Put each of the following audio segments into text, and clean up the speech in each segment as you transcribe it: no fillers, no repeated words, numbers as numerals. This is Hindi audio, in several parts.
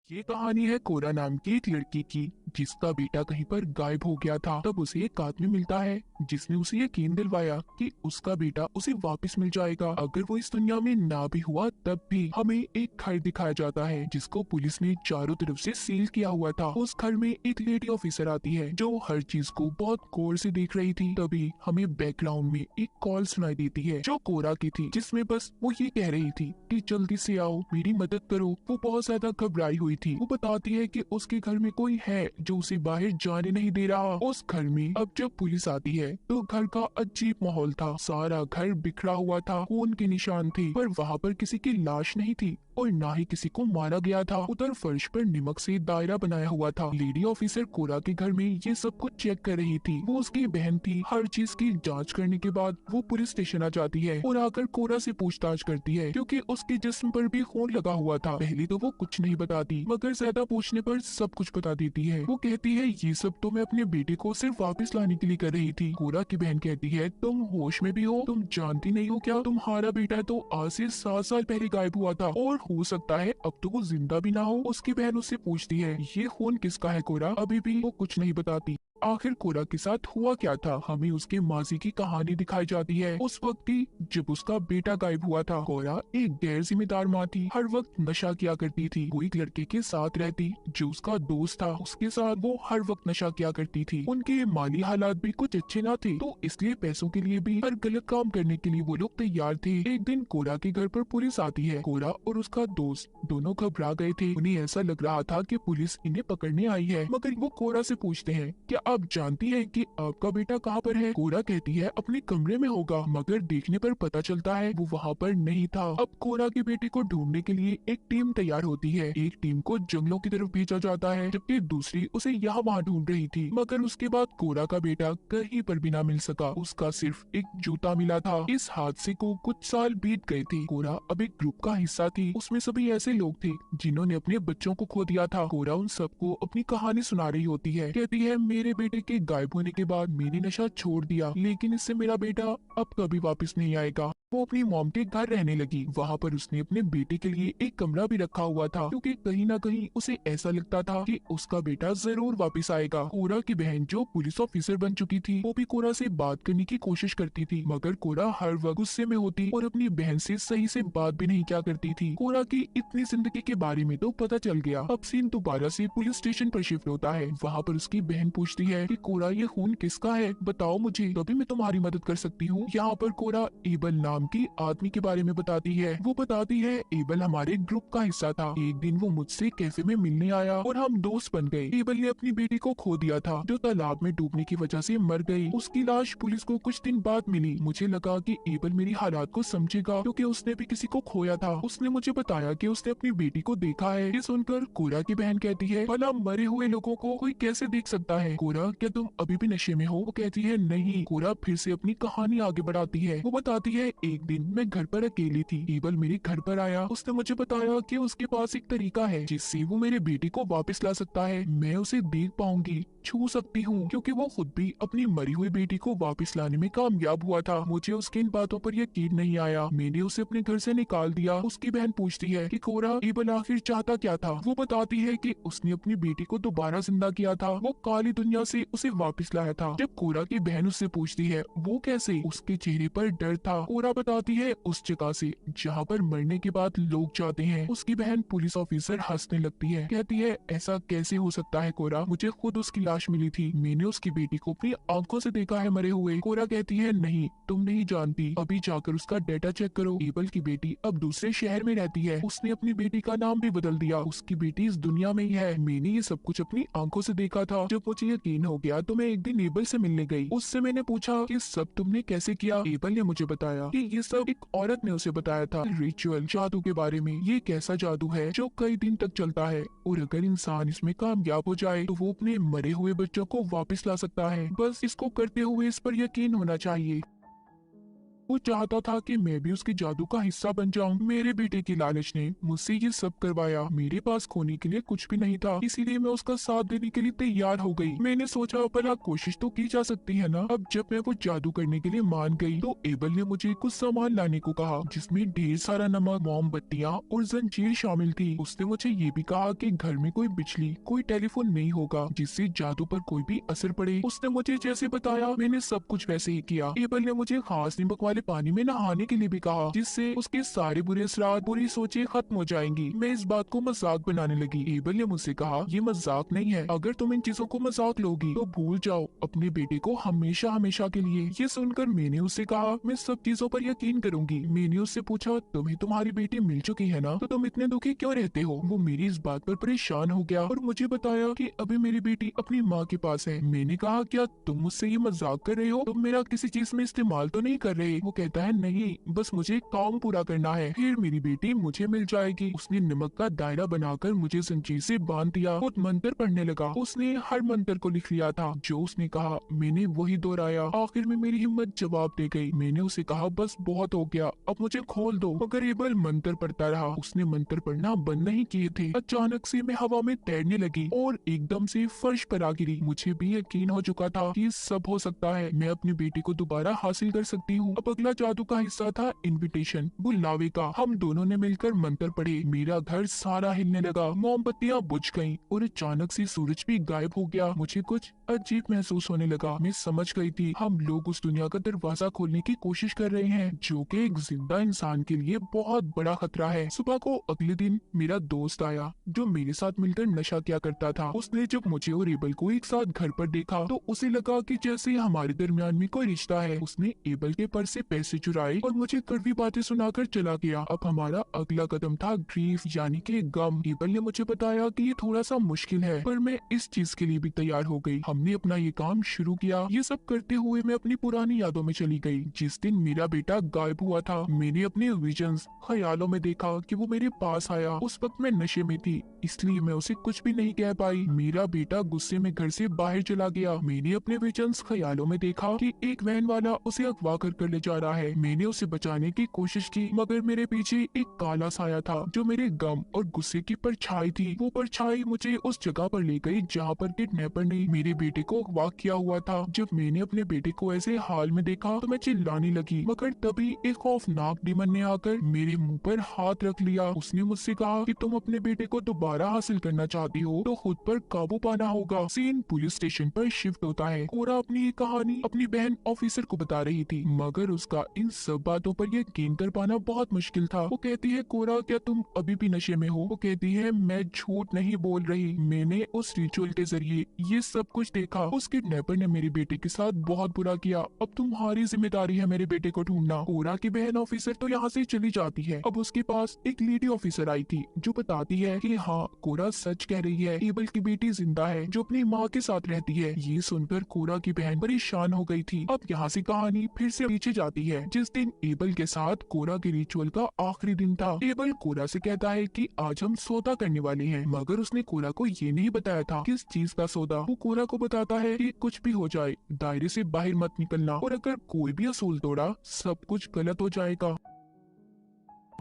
ये कहानी है कोरा नाम की एक लड़की की, जिसका बेटा कहीं पर गायब हो गया था। तब उसे एक आदमी मिलता है जिसने उसे यकीन दिलवाया कि उसका बेटा उसे वापस मिल जाएगा, अगर वो इस दुनिया में ना भी हुआ तब भी। हमें एक घर दिखाया जाता है जिसको पुलिस ने चारों तरफ से सील किया हुआ था। उस घर में एक लेडी ऑफिसर आती है जो हर चीज को बहुत गौर से देख रही थी। तभी हमें बैकग्राउंड में एक कॉल सुनाई देती है जो कोरा की थी, जिसमें बस वो ये कह रही थी कि जल्दी से आओ, मेरी मदद करो। वो बहुत ज्यादा घबराई हुई थी। वो बताती है कि उसके घर में कोई है जो उसे बाहर जाने नहीं दे रहा। उस घर में अब जब पुलिस आती है तो घर का अजीब माहौल था। सारा घर बिखरा हुआ था, खून के निशान थे, पर वहाँ पर किसी की लाश नहीं थी और ना ही किसी को मारा गया था। उधर फर्श पर नमक से दायरा बनाया हुआ था। लेडी ऑफिसर कोरा के घर में ये सब कुछ चेक कर रही थी। वो उसकी बहन थी। हर चीज की जांच करने के बाद वो पुलिस स्टेशन आ जाती है और आकर कोरा से पूछताछ करती है, क्योंकि उसके जिस्म पर भी खून लगा हुआ था। पहले तो वो कुछ नहीं बताती, मगर ज्यादा पूछने पर सब कुछ बता देती है। वो कहती है ये सब तो मैं अपने बेटे को सिर्फ वापस लाने के लिए कर रही थी। कोरा की बहन कहती है तुम होश में भी हो? तुम जानती नहीं हो क्या? तुम्हारा बेटा तो आज से 7 साल पहले गायब हुआ था और हो सकता है अब तो वो जिंदा भी ना हो। उसकी बहन उससे पूछती है ये खून किसका है कोरा? अभी भी वो कुछ नहीं बताती। आखिर कोरा के साथ हुआ क्या था? हमें उसके माजी की कहानी दिखाई जाती है, उस वक्त की जब उसका बेटा गायब हुआ था। कोरा एक गैर जिम्मेदार माँ थी, हर वक्त नशा किया करती थी। वो एक लड़के के साथ रहती जो उसका दोस्त था, उसके साथ वो हर वक्त नशा किया करती थी। उनके माली हालात भी कुछ अच्छे ना थे, तो इसलिए पैसों के लिए भी हर गलत काम करने के लिए वो लोग तैयार थे। एक दिन कोरा के घर पर पुलिस आती है। कोरा और उसका दोस्त दोनों घबरा गए थे। उन्हें ऐसा लग रहा था कि पुलिस इन्हें पकड़ने आई है, मगर वो कोरा से पूछते हैं क्या आप जानती हैं कि आपका बेटा कहाँ पर है? कोरा कहती है अपने कमरे में होगा, मगर देखने पर पता चलता है वो वहाँ पर नहीं था। अब कोरा के बेटे को ढूंढने के लिए एक टीम तैयार होती है। एक टीम को जंगलों की तरफ भेजा जाता है, जबकि दूसरी उसे यहाँ वहाँ ढूंढ रही थी। मगर उसके बाद कोरा का बेटा कहीं पर भी ना मिल सका। उसका सिर्फ एक जूता मिला था। इस हादसे को कुछ साल बीत गए थे। कोरा अब एक ग्रुप का हिस्सा थी। उसमें सभी ऐसे लोग थे जिन्होंने अपने बच्चों को खो दिया था। कोरा उन सबको अपनी कहानी सुना रही होती है। कहती है मेरे बेटे के गायब होने के बाद मैंने नशा छोड़ दिया, लेकिन इससे मेरा बेटा अब कभी वापस नहीं आएगा। वो अपनी मॉम के घर रहने लगी। वहाँ पर उसने अपने बेटे के लिए एक कमरा भी रखा हुआ था, क्योंकि कहीं ना कहीं उसे ऐसा लगता था कि उसका बेटा जरूर वापस आएगा। कोरा की बहन जो पुलिस ऑफिसर बन चुकी थी, वो भी कोरा से बात करने की कोशिश करती थी, मगर कोरा हर वक्त गुस्से में होती और अपनी बहन से सही से बात भी नहीं क्या करती थी। कोरा की इतनी जिंदगी के बारे में तो पता चल गया। अब सीन दोबारा से पुलिस स्टेशन पर शिफ्ट होता है। वहाँ पर उसकी बहन पूछती है कि कोरा ये खून किसका है? बताओ मुझे, तभी मैं तुम्हारी मदद कर सकती हूँ। यहाँ पर कोरा एबल नाम की आदमी के बारे में बताती है। वो बताती है एबल हमारे ग्रुप का हिस्सा था। एक दिन वो मुझसे कैफे में मिलने आया और हम दोस्त बन गए। एबल ने अपनी बेटी को खो दिया था, जो तालाब में डूबने की वजह से मर गई। उसकी लाश पुलिस को कुछ दिन बाद मिली। मुझे लगा कि एबल मेरी हालात को समझेगा, क्योंकि उसने भी किसी को खोया था। उसने मुझे बताया कि उसने अपनी बेटी को देखा है। ये सुनकर कोरा की बहन कहती है भला मरे हुए लोगों को कोई कैसे देख सकता है? कोरा क्या तुम अभी भी नशे में हो? वो कहती है नहीं। कोरा फिर से अपनी कहानी आगे बढ़ाती है। वो बताती है एक दिन मैं घर पर अकेली थी। एबल मेरे घर पर आया। उसने मुझे बताया कि उसके पास एक तरीका है जिससे वो मेरे बेटी को वापस ला सकता है। मैं उसे देख पाऊंगी, छू सकती हूँ, क्योंकि वो खुद भी अपनी मरी हुई बेटी को वापस लाने में कामयाब हुआ था। मुझे उसकी इन बातों पर यकीन नहीं आया। मैंने उसे अपने घर से निकाल दिया। उसकी बहन पूछती है कि कोरा एबल आखिर चाहता क्या था? वो बताती है कि उसने अपनी बेटी को दोबारा जिंदा किया था। वो काली दुनिया से उसे वापस लाया था। जब कोरा की बहन उससे पूछती है वो कैसे, उसके चेहरे पर डर था। कोरा बताती है उस जगह से जहाँ पर मरने के बाद लोग जाते हैं। उसकी बहन पुलिस ऑफिसर हंसने लगती है। कहती है ऐसा कैसे हो सकता है कोरा? मुझे खुद उसकी लाश मिली थी। मैंने उसकी बेटी को अपनी आंखों से देखा है मरे हुए। कोरा कहती है नहीं, तुम नहीं जानती। अभी जाकर उसका डेटा चेक करो। एबल की बेटी अब दूसरे शहर में रहती है। उसने अपनी बेटी का नाम भी बदल दिया। उसकी बेटी इस दुनिया में ही है। मैंने ये सब कुछ अपनी आंखों से देखा था। जब मुझे यकीन हो गया तो मैं एक दिन एबल से मिलने गई। उससे मैंने पूछा कि सब तुमने कैसे किया? एबल ने मुझे बताया कि ये सब एक औरत ने उसे बताया था, रिचुअल, जादू के बारे में। ये एक ऐसा जादू है जो कई दिन तक चलता है और अगर इंसान इसमें कामयाब हो जाए तो वो अपने मरे हुए बच्चों को वापस ला सकता है। बस इसको करते हुए इस पर यकीन होना चाहिए। वो चाहता था कि मैं भी उसके जादू का हिस्सा बन जाऊं। मेरे बेटे की लालच ने मुझसे ये सब करवाया। मेरे पास खोने के लिए कुछ भी नहीं था, इसीलिए मैं उसका साथ देने के लिए तैयार हो गई। मैंने सोचा भला कोशिश तो की जा सकती है ना। अब जब मैं वो जादू करने के लिए मान गई तो एबल ने मुझे कुछ सामान लाने को कहा, जिसमें ढेर सारा नमक, मोमबत्तियां और जंजीर शामिल थी। उसने मुझे ये भी कहा कि घर में कोई बिजली, कोई टेलीफोन नहीं होगा जिससे जादू पर कोई भी असर पड़े। उसने मुझे जैसे बताया मैंने सब कुछ वैसे ही किया। एबल ने मुझे खास नमक वाले पानी में नहाने के लिए भी कहा, जिससे उसके सारे बुरे असरात, बुरी सोचें खत्म हो जाएंगी। मैं इस बात को मजाक बनाने लगी। एबल ने मुझसे कहा, ये मजाक नहीं है, अगर तुम इन चीजों को मजाक लोगी तो भूल जाओ अपने बेटे को हमेशा हमेशा के लिए। ये सुनकर मैंने उससे कहा, मैं सब चीजों पर यकीन करूंगी। मैंने उससे पूछा, तुम्हें तुम्हारी बेटी मिल चुकी है ना, तो तुम इतने दुखी क्यों रहते हो? वो मेरी इस बात पर परेशान हो गया और मुझे बताया कि अभी मेरी बेटी अपनी माँ के पास है। मैंने कहा, क्या तुम मुझसे ये मजाक कर रहे हो? तुम मेरा किसी चीज में इस्तेमाल तो नहीं कर रहे? वो कहता है, नहीं, बस मुझे काम पूरा करना है, फिर मेरी बेटी मुझे मिल जाएगी। उसने नमक का दायरा बनाकर मुझे जंजीर से बांध दिया। खुद मंत्र पढ़ने लगा। उसने हर मंत्र को लिख लिया था जो उसने कहा। मैंने वही दोहराया। आखिर में मेरी हिम्मत जवाब दे गई। मैंने उसे कहा, बस बहुत हो गया, अब मुझे खोल दो। मगर एबल मंत्र पढ़ता रहा। उसने मंत्र पढ़ना बंद नहीं किए थे। अचानक से मैं हवा में तैरने लगी और एकदम से फर्श पर आ गिरी। मुझे भी यकीन हो चुका था कि सब हो सकता है, मैं अपनी बेटी को दोबारा हासिल कर सकती हूँ। अब अगला जादू का हिस्सा था इनविटेशन, बुलावे का। हम दोनों ने मिलकर मंत्र पढ़े। मेरा घर सारा हिलने लगा, मोमबत्तियां बुझ गईं और अचानक से सूरज भी गायब हो गया। मुझे कुछ अजीब महसूस होने लगा। मैं समझ गई थी हम लोग उस दुनिया का दरवाजा खोलने की कोशिश कर रहे हैं, जो कि एक जिंदा इंसान के लिए बहुत बड़ा खतरा है। सुबह को अगले दिन मेरा दोस्त आया जो मेरे साथ मिलकर नशा किया करता था। उसने जब मुझे और एबल को एक साथ घर पर देखा तो उसे लगा कि जैसे हमारे दरमियान में कोई रिश्ता है। उसने एबल के पर्स से पैसे चुराए और मुझे कड़वी बातें सुनाकर चला गया। अब हमारा अगला कदम था ग्रीफ, यानी कि गम। एबल ने मुझे बताया कि ये थोड़ा सा मुश्किल है, पर मैं इस चीज के लिए भी तैयार हो गई। हमने अपना ये काम शुरू किया। ये सब करते हुए मैं अपनी पुरानी यादों में चली गई। जिस दिन मेरा बेटा गायब हुआ था, मैंने अपने विजन्स, ख्यालों में देखा कि वो मेरे पास आया। उस वक्त मैं नशे में थी, इसलिए मैं उसे कुछ भी नहीं कह पाई। मेरा बेटा गुस्से में घर से बाहर चला गया। मैंने अपने विजन्स, ख्यालों में देखा कि एक वैन वाला उसे अगवा कर ले जा रहा है। मैंने उसे बचाने की कोशिश की, मगर मेरे पीछे एक काला साया था जो मेरे गम और गुस्से की परछाई थी। वो परछाई मुझे उस जगह पर ले गई जहाँ पर किडनैपर ने मेरे बेटे को अगवा किया हुआ था। जब मैंने अपने बेटे को ऐसे हाल में देखा तो मैं चिल्लाने लगी, मगर तभी एक खौफनाक डिमन ने आकर मेरे मुंह पर हाथ रख लिया। उसने मुझसे कहा कि तुम अपने बेटे को दोबारा हासिल करना चाहती हो तो खुद पर काबू पाना होगा। सीन पुलिस स्टेशन पर शिफ्ट होता है। कोरा अपनी ये कहानी अपनी बहन ऑफिसर को बता रही थी, मगर उसका इन सब बातों पर यकीन कर पाना बहुत मुश्किल था। वो कहती है, कोरा, क्या तुम अभी भी नशे में हो? वो कहती है, मैं झूठ नहीं बोल रही, मैंने उस रिचुअल के जरिए ये सब कुछ देखा। उस किडनैपर ने मेरे बेटे के साथ बहुत बुरा किया। अब तुम्हारी जिम्मेदारी है मेरे बेटे को ढूंढना। कोरा की बहन ऑफिसर तो यहाँ से चली जाती है। अब उसके पास एक लेडी ऑफिसर आई थी जो बताती है कि हाँ, कोरा सच कह रही है, एबल की बेटी जिंदा है जो अपनी माँ के साथ रहती है। ये सुनकर कोरा की बहन परेशान हो गई थी। अब यहाँ से कहानी फिर से पीछे जाती है। जिस दिन एबल के साथ कोरा के रिचुअल का आखिरी दिन था, एबल कोरा से कहता है कि आज हम सौदा करने वाले हैं, मगर उसने कोरा को ये नहीं बताया था किस चीज का सौदा। वो कोरा को बताता है कि कुछ भी हो जाए, दायरे से बाहर मत निकलना, और अगर कोई भी असूल तोड़ा सब कुछ गलत हो जाएगा।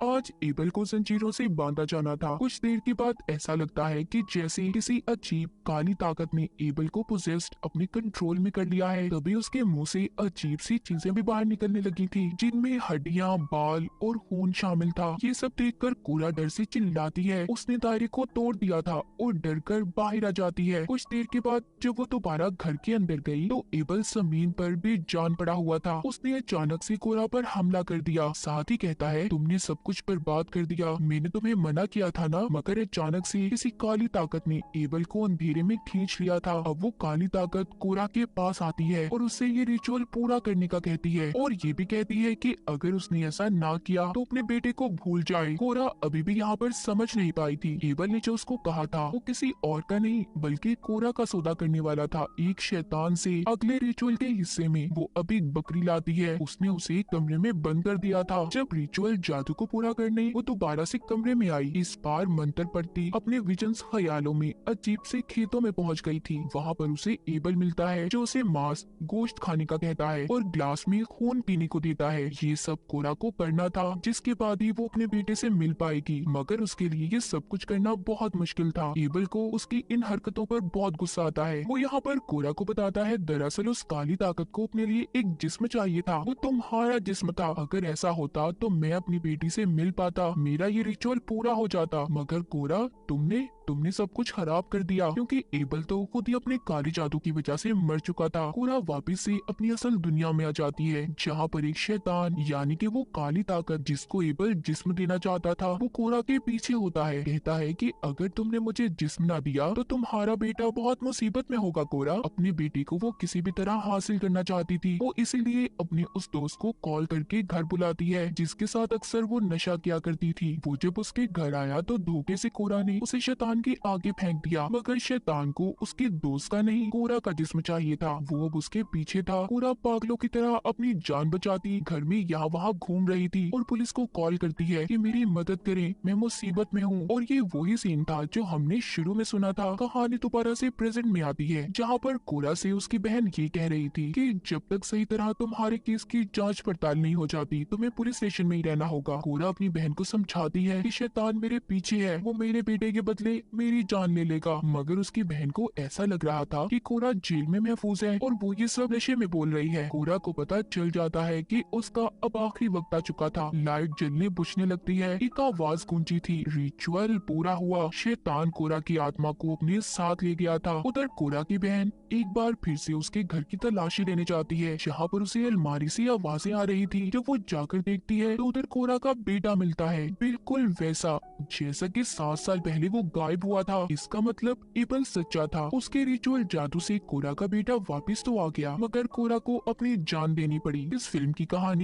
आज एबल को जंजीरों से बांधा जाना था। कुछ देर के बाद ऐसा लगता है कि जैसे किसी अजीब काली ताकत ने एबल को पोजेस्ड अपने कंट्रोल में कर लिया है। तभी उसके मुंह से अजीब सी चीजें भी बाहर निकलने लगी थी, जिनमें हड्डियां, बाल और खून शामिल था। ये सब देखकर कोरा डर से चिल्लाती है। उसने दायरे को तोड़ दिया था और डर कर बाहर आ जाती है। कुछ देर के बाद जब वो दोबारा घर के अंदर गई तो एबल जमीन पर भी जान पड़ा हुआ था। उसने अचानक से कोरा पर हमला कर दिया। साथ ही कहता है, तुमने सब कुछ बर्बाद कर दिया, मैंने तुम्हें मना किया था ना। मगर अचानक से किसी काली ताकत ने एबल को अंधेरे में खींच लिया था। अब वो काली ताकत कोरा के पास आती है और उससे ये रिचुअल पूरा करने का कहती है, और ये भी कहती है कि अगर उसने ऐसा ना किया तो अपने बेटे को भूल जाए। कोरा अभी भी यहाँ पर समझ नहीं पाई थी। एबल ने जो उसको कहा था वो किसी और का नहीं बल्कि कोरा का सौदा करने वाला था, एक शैतान से। अगले रिचुअल के हिस्से में वो अभी बकरी लाती है। उसने उसे कमरे में बंद कर दिया था। जब रिचुअल जादू को पूरा करने वो दोबारा से कमरे में आई। इस बार मंत्र पढ़ती अपने विजन्स ख्यालों में अजीब से खेतों में पहुंच गई थी। वहाँ पर उसे एबल मिलता है जो उसे मांस गोश्त खाने का कहता है और ग्लास में खून पीने को देता है। ये सब कोरा को करना था, जिसके बाद ही वो अपने बेटे से मिल पाएगी, मगर उसके लिए ये सब कुछ करना बहुत मुश्किल था। एबल को उसकी इन हरकतों पर बहुत गुस्सा आता है। वो यहाँ पर कोरा को बताता है दरअसल उस काली ताकत को अपने लिए एक जिस्म चाहिए था, वो तुम्हारा जिस्म था। अगर ऐसा होता तो मैं अपनी बेटी से मिल पाता, मेरा ये रिचुअल पूरा हो जाता। मगर कोरा तुमने सब कुछ खराब कर दिया, क्योंकि एबल तो खुद ही अपने काली जादू की वजह से मर चुका था। कोरा वापस से अपनी असल दुनिया में आ जाती है, जहाँ पर एक शैतान यानी कि वो काली ताकत जिसको एबल जिस्म देना चाहता था, वो कोरा के पीछे होता है। कहता है कि अगर तुमने मुझे जिस्म ना दिया तो तुम्हारा बेटा बहुत मुसीबत में होगा। कोरा अपनी बेटी को वो किसी भी तरह हासिल करना चाहती थी, वो इसीलिए अपने उस दोस्त को कॉल करके घर बुलाती है, जिसके साथ अक्सर वो नशा किया करती थी। वो जब उसके घर आया तो धोखे से कोरा ने उसे शैतान के आगे फेंक दिया, मगर शैतान को उसके दोस्त का नहीं कोरा का जिस्म चाहिए था। वो अब उसके पीछे था। कोरा पागलों की तरह अपनी जान बचाती घर में यहाँ वहाँ घूम रही थी और पुलिस को कॉल करती है कि मेरी मदद करें, मैं मुसीबत में हूँ। और ये वही सीन था जो हमने शुरू में सुना था। कहानी दोबारा से प्रेजेंट में आती है, जहाँ पर कोरा से उसकी बहन ये कह रही थी कि जब तक सही तरह तुम्हारे केस की जांच पड़ताल नहीं हो जाती, तुम्हें पुलिस स्टेशन में ही रहना होगा। कोरा अपनी बहन को समझाती है कि शैतान मेरे पीछे है, वो मेरे बेटे के बदले मेरी जान ले लेगा। मगर उसकी बहन को ऐसा लग रहा था कि कोरा जेल में महफूज है और वो ये सब नशे में बोल रही है। कोरा को पता चल जाता है कि उसका अब आखिरी वक्त आ चुका था। लाइट जलने बुझने लगती है, एक आवाज गूंजी थी, रिचुअल पूरा हुआ। शैतान कोरा की आत्मा को अपने साथ ले गया था। उधर कोरा की बहन एक बार फिर से उसके घर की तलाशी लेने जाती है, जहाँ पर उसे अलमारी से आवाजें आ रही थी। जब वो जाकर देखती है तो उधर कोरा का बेटा मिलता है, बिल्कुल वैसा जैसा कि 7 साल पहले वो गायब हुआ था। इसका मतलब एबल सच्चा था। उसके रिचुअल जादू से कोरा का बेटा वापस तो आ गया, मगर कोरा को अपनी जान देनी पड़ी। इस फिल्म की कहानी